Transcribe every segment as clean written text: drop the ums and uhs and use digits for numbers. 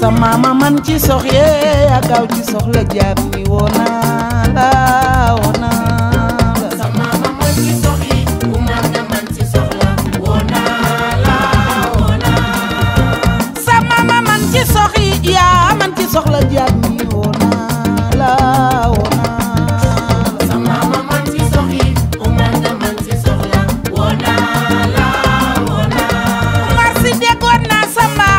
sama mama man ci soxye ya gaaw ci soxla jaam ni wona la sama mama man ci soxyi umar na man ci soxla wona la sama mama man ci soxyi ya man ci soxla jaam ni wona la sama mama man ci soxyi umar na man ci soxla wona la umar si déggoon na sama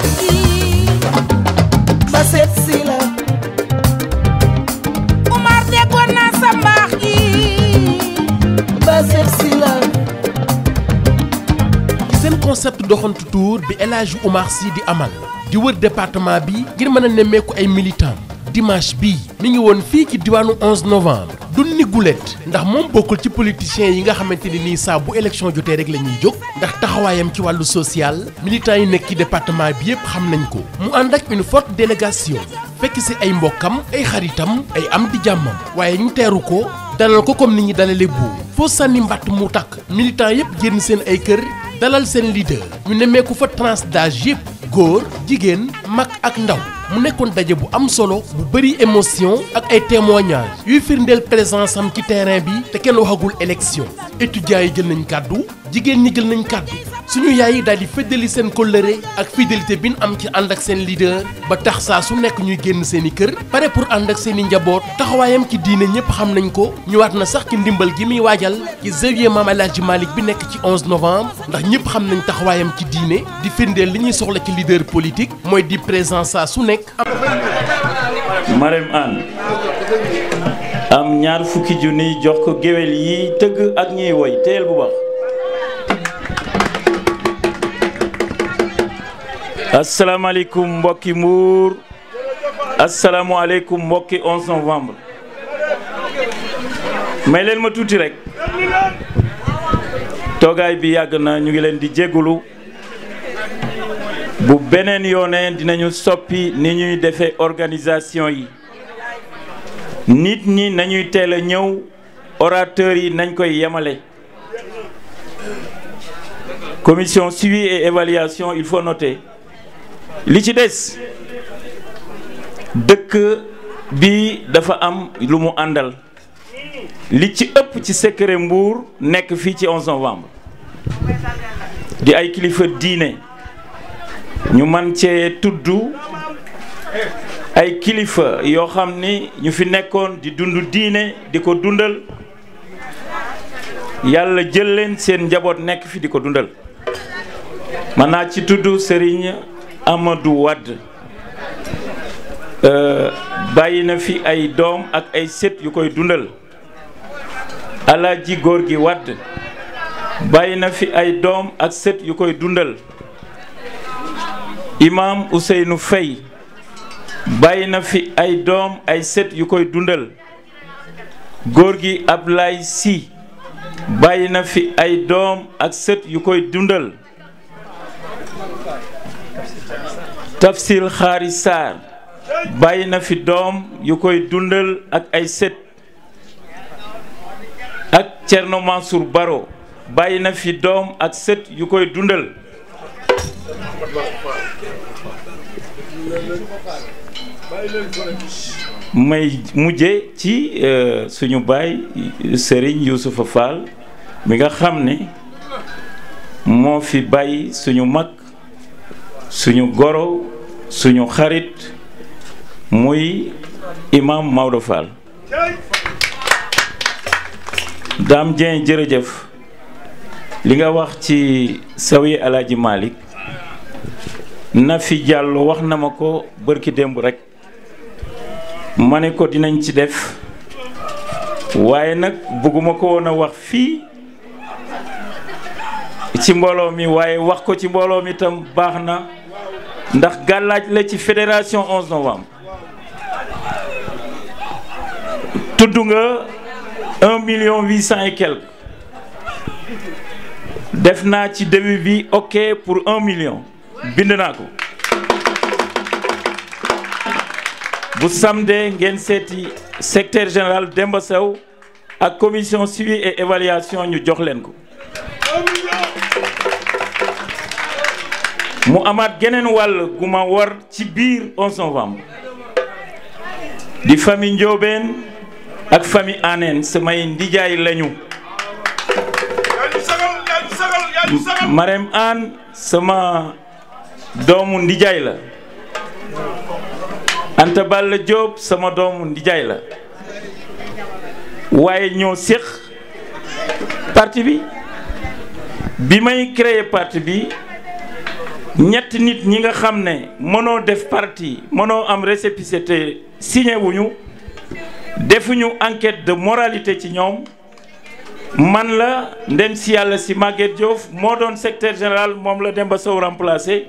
set si la Umar déggoon naa sa mbaax gi ba set si la seen concept doxantu tour bi El Hadji Oumar Sy di amal di wër département bi ngir mën a nemmeeku ay militants dimanche bii mi ngi woon fii ci diwaanu 11 novembre du ni gulet ndax moom bokkul ci politiciens yi nga xamante ni nii saa bu élection jotee rek la ñuy jóg ndax taxawaayam ci wàllu social militants yi nekk ci département bi yëpp xam nañ ko mu ànd ak une forte délégation fekk si ay mbokkam ay xaritam ay am di jàmmam waaye ñu teeru ko dalal ko comme ni ñi dalale buur foo sànni mbatt mu takk militants yëpp génn seen ay kër dalal seen leader ñu nemmeeku fa tranche d'âge yëpp góor jigéen mag ak ndaw mu nekkoon daje bu am solo bu bëri émotion ak ay témoignages yuy firndeel présence am ci terrain bi te kenn waxagul élection étudiants yi jël nañ kàddu jigéen ñi jël nañ kàddu suñu yaay yi daal di feddali seen kóllëre ak fidélité bi ñu am ci ànd ak seen leader ba tax saa su nekk ñuy génn seen i kër pare pour ànd ak seen i njaboot taxawaayam ci diine ñëpp xam nañ ko ñëwaat na sax ci ndimbal gi muy waajal ci zawiya Maam El Hadji Malick bi nekk ci 11 novembre ndax ñëpp xam nañ taxawaayam ci diine di firndeel li ñuy soxla ci leader politique mooy di présence saa su nekk. Marème Anne am ñaar fukki junni jox ko géwél yi tëgg ak ñiy woy teel bu baax. asalaamaaleykum mbokki Mbour asalaamaaleykum mbokki 11 novembre may leen ma tuuti rek toogaay bi yàgg na ñu ngi leen di jéggulu bu beneen yoone dinañu soppi ni ñuy defee organisation yi nit ñi nañuy teel a ñëw orateurs yi nañ koy yemale commission suivi et évaluation il faut noter li ci des dëkk bi dafa am lu mu àndal li ci ëpp ci secret Mbour nekk fii ci 11 novembre di ay kilifa diine ñu man cee tudd ay kilifa yoo xam ni ñu fi nekkoon di dund diine di ko dundal yàlla jël leen seen njaboot nekk fi di ko dundal man naa ci tudd Serigne Amadou Wade bàyyi na fi ay doom ak ay sët yu koy dundal Alaaji góor gi Wade bàyyi na fi ay doom ak sët yu koy dundal Imam Ousseynou Faye bàyyi na fi ay doom ay sët yu koy dundal góor gi Ablaye Sy bàyyi na fi ay doom ak sët yu koy dundal Tafsir Xaari Sarr bàyyi na fi doom yu koy dundal ak ay sët ak Thierno Mansour Baro bàyyi na fi doom ak sët yu koy dundal may mujje ci suñu baay Serigne Youssoufa Fall mi nga xam ne moo fi bàyyi suñu mag suñu goro suñu xarit muy imam Maodo Fall Dame Dieng jërëjëf li nga wax ci sawi Alaaji Malick Nafi Diallo wax na ma ko bërki démb rek ma ne ko dinañ ci def waaye nag bëgguma ko woon a wax fii ci mbooloo mi waaye wax ko ci mbooloo mi tam baax na ndax gàllaaj la ci fédération 11 novembre tudd nga 1,8 million et quelque def naa ci début bi ok pour 1 million bind naa ko bu samedi ngeen seeti secrétaire général Demba Sow ak commission suivi et évaluation ñu jox leen ko mu amaat geneen wàll gu ma war ci biir 11 novembre di famille Ndiobène ak famille Aneen samay ndijaay lañu. Marème Anne sama doomu ndijaay la. Anta Balla Diop sama doomu ndijaay la. waaye ñoo séq parti bi may créer parti bi ñetti nit ñi nga xam ne mënoo def parti mënoo am récépissé te signé wuñu defuñu enquête de moralité ci ñoom man la ndem si yàlla si Maguette Diouf moo doon secrétaire général moom la Demba Sow remplacé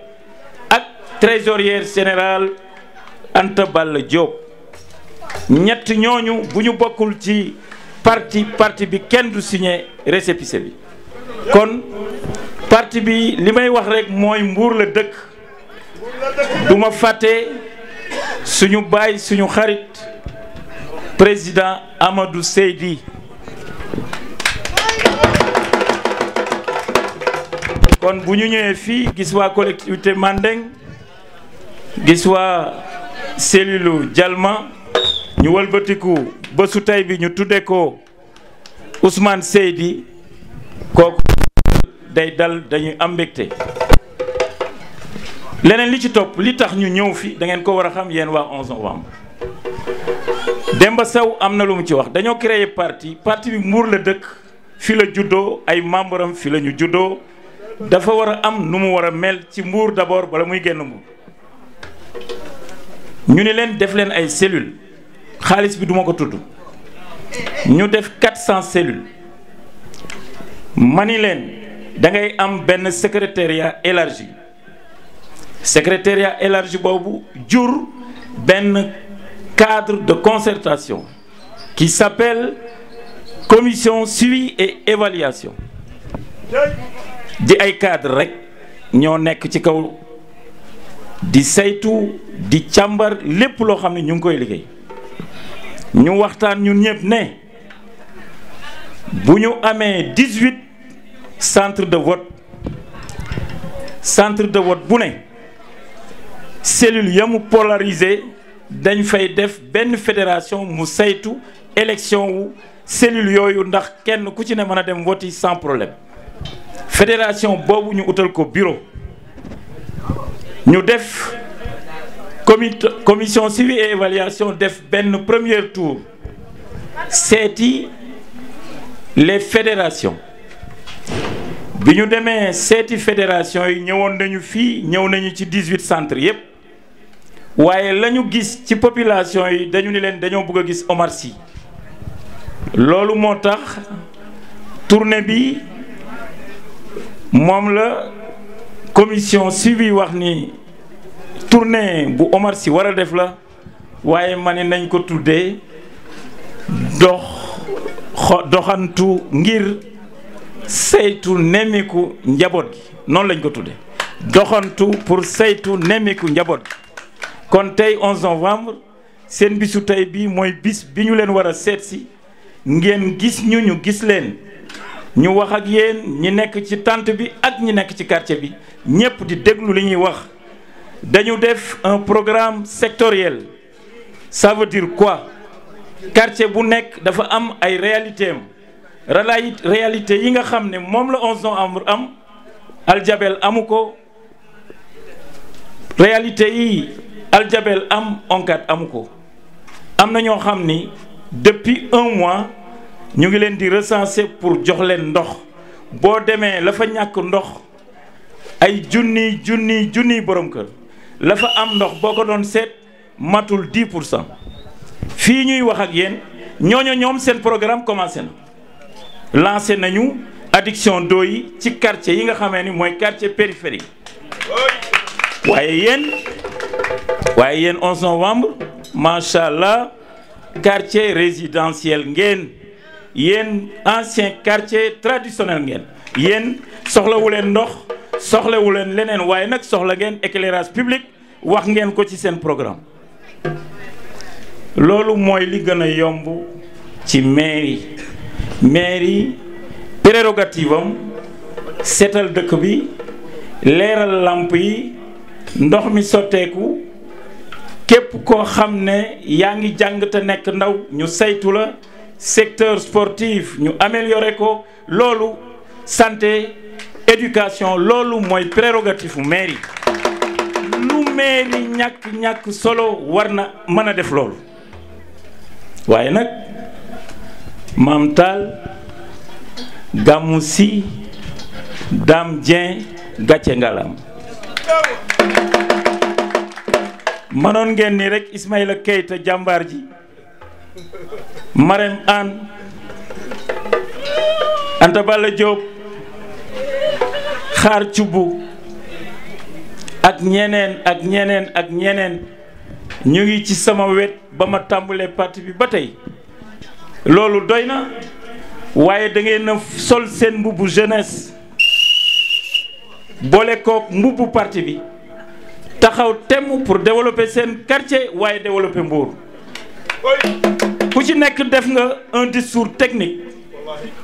ak trésorier général Anta Balla Diop ñett ñooñu bu ñu bokkul ci parti bi kenn du signé récépissé bi kon parti bi li may wax rek mooy Mbour la dëkk du ma fàtte suñu baay suñu xarit président Amadou Seydi kon bu ñu ñëwee fii gis waa collectivité Mandeng gis waa cellule Jalma ñu wëlbatiku bésu tey bi ñu tudde ko Ousmane Seydi kooku day dal dañuy am mbégte leneen li ci topp li tax ñu ñëw fi da ngeen ko war a xam yéen waa 11 novembre Demba Sow am na lu mu ci wax dañoo créer parti bi Mbour la dëkk fi la juddoo ay membre am fi la ñu juddoo dafa war a am nu mu war a mel ci Mbour d'abord bala muy génn Mbour ñu ni leen def leen ay cellules xaalis bi duma ko tudd ñu def 400 cellules mani leen da ngay am benn secrétariat élargi boobu jur benn cadre de concertation qui s'appelle commission suivi et évaluation di ay cadre rek ñoo nekk ci kaw di saytu di càmbar lépp loo xam ne ñu ngi koy liggéey ñu waxtaan ñun ñëpp ne bu ñu amee 18 centre de vote bu ne cellule ya mu polarisé dañ fay def benn fédération mu saytu élection wu cellule yooyu ndax kenn ku ci ne mën a dem vote sans problème fédération boobu ñu utal ko bureau ñu def commission suivi et évaluation def benn premier tour seeti les fédérations bi ñu demee seeti fédération yi ñëwoon nañu fii ñëw nañu ci 18 centres yépp waaye la ñu gis ci population yi dañu ni leen dañoo bëgg a gis Omar Sy loolu moo tax tournée bi moom la commission suivi wax ni tournée bu Omar Sy war a def la waaye ma ne nañ ko tuddee doxantu ngir saytu nemmiku njaboot gi noonu lañ ko tuddee doxantu pour saytu nemmiku njaboot gi kon tey 11 novembre seen bisu tey bi mooy bis bi ñu leen war a seet si ngeen gis ñu gis leen ñu wax ak yéen ñi nekk ci tente bi ak ñi nekk ci quartier bi ñépp di déglu li ñuy wax dañu def un programme sectoriel ça veut dire quoi quartier bu nekk dafa am ay réalité yi nga xam ne moom la 11 novembre am Aljabel amu ko réalité yi Aljabel am ONCAD amu ko am na ñoo xam ni depuis 1 mois ñu ngi leen di recenser pour jox leen ndox boo demee la fa ñàkk ndox ay junniy borom kër la fa am ndox boo ko doon seet matul 10% fii ñuy wax ak yéen ñoom seen programme commencé na lancé nañu adduction d'eau yi ci quartier yi nga xamee ni mooy quartier périphérique waaye yéen 11 novembre macha allah quartier résidentiel ngeen yéen ancien quartier traditionnel ngeen yéen soxlawu leen ndox soxlawu leen leneen waaye nag soxla ngeen éclairage public wax ngeen ko ci seen programme loolu mooy li gën a yomb ci mairie prérogative am seetal dëkk bi leeral lamp yi ndox mi sotteeku képp koo xam ne yaa ngi jàng te nekk ndaw ñu saytu la secteur sportif ñu améliorer ko loolu santé éducation loolu mooy prérogative u mairie lu mairie ñàkk solo war na mën a def loolu waaye nag Mame Tall Gamou Sy Dame Dieng gàcce ngalam manoon ngeen ni rek Ismaïla Keita jàmbaar ji Marème Anne Anta Balla Diop Xaar Cubu ak ñeneen ñu ngi ci sama wet ba ma tàmbalee parti bi ba tey loolu doy na waaye da ngeen a sol seen mbubbu jeunesse boole kook mbubbu parti bi taxaw temm pour développer seen quartier waaye développer Mbour ku ci nekk def nga un discours technique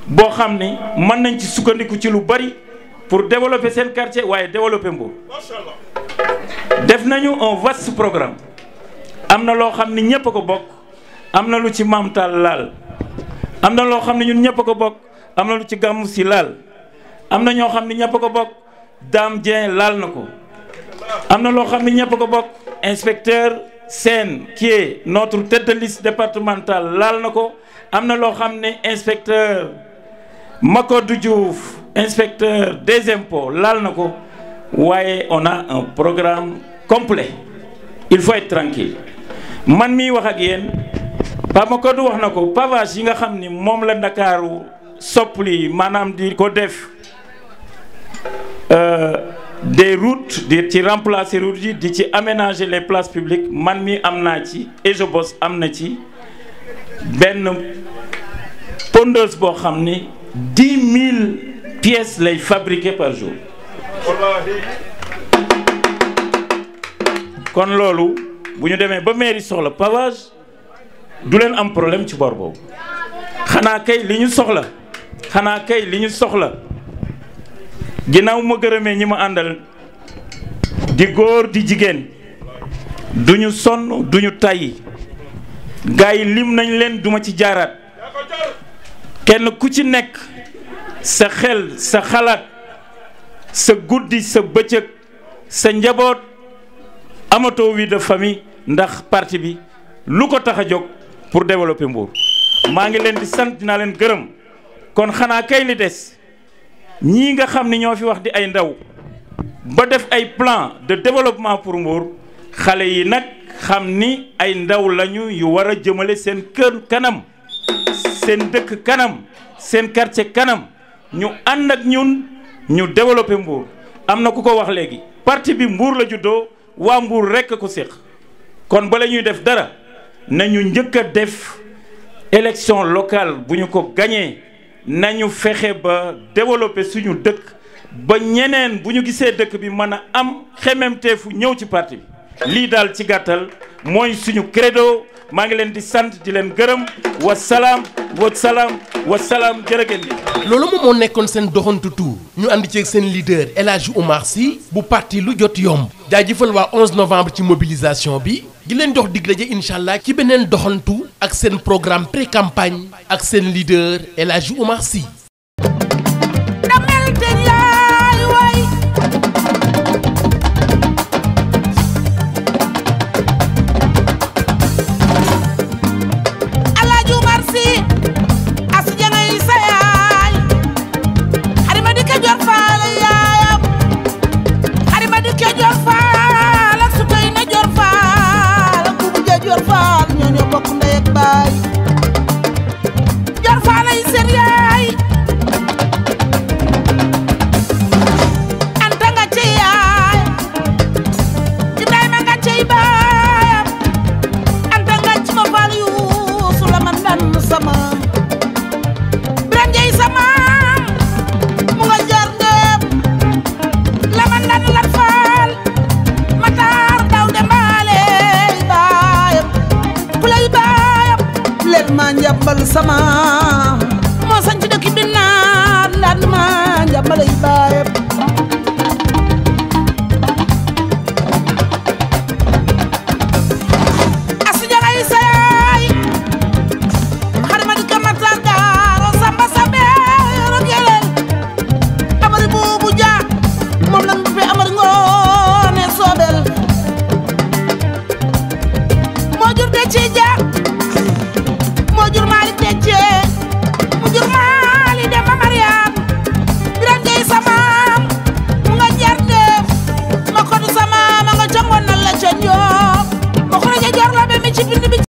boo xam ni mën nañ ci sukkandiku ci lu bari pour développer seen quartier waaye développer Mbour def nañu un vaste programme am na loo xam ni ñëpp a ko bokk am na lu ci Mame Tall laal am na loo xam ne ñun ñëpp a ko bokk am na lu ci Gamou Sy laal am na ñoo xam ne ñëpp a ko bokk Dame Dieng laal na ko am na loo xam ne ñëpp a ko bokk inspecteur Sène qui est notre tête de liste départementale laal na ko am na loo xam ne inspecteur Makodou Diouf inspecteur des impôts laal na ko waaye on a un programme complet il faut être tranquille man miy wax ak yéen Pape Makodou wax na ko pavage yi nga xam ni moom la Ndakaaru soppali maanaam di ko def des routes di ci remplacer routes yi di ci aménager les places publiques man mi am naa ci et je bosse am na ci benn pondeuse boo xam ni 10 000 pièces lay fabriquer par jour kon loolu bu ñu demee ba mairie soxla pavage du leen am problème ci bor boobu xanaa kay li ñu soxla ginnaaw ma gërëmee ñi ma àndal di góor di jigéen duñu sonn duñu tàyyi gars yi lim nañ leen duma ci jaaraat kenn ku ci nekk sa xel sa xalaat sa guddi sa bëccëg sa njaboot amatoo vie de famille ndax parti bi lu ko tax a jóg pour développer Mbour maa ngi leen di sant dinaa leen gërëm kon xanaa kay li des ñii nga xam ni ñoo fi wax di ay ndaw ba def ay plan de développement pour Mbour xale yi nag xam ni ay ndaw lañu yu war a jëmale seen kër kanam seen dëkk kanam seen quartier kanam ñu ànd ak ñun ñu développer Mbour am na ku ko wax léegi parti bi Mbour la juddoo waa Mbour rekk ko séq kon bala ñuy def dara nañu njëkk a def élection locale bu ñu ko gañee nañu fexe ba développer suñu dëkk ba ñeneen bu ñu gisee dëkk bi mën a am xememteefu ñëw ci parti bi lii daal ci gàttal mooy suñu credo maa ngi leen di sant di leen gërëm wasalaam jërë ngeen jëf. loolu moom moo nekkoon seen doxantu tour ñu ànd ceeg seen leader El Hadji Oumar Sy bu parti lu jot yomb jaajëfal waa 11 novembre ci mobilisation bi di leen jox dig daje incha allah ci beneen doxantu ak seen programme pré campagne ak seen leader El Hadji Oumar Sy. Sama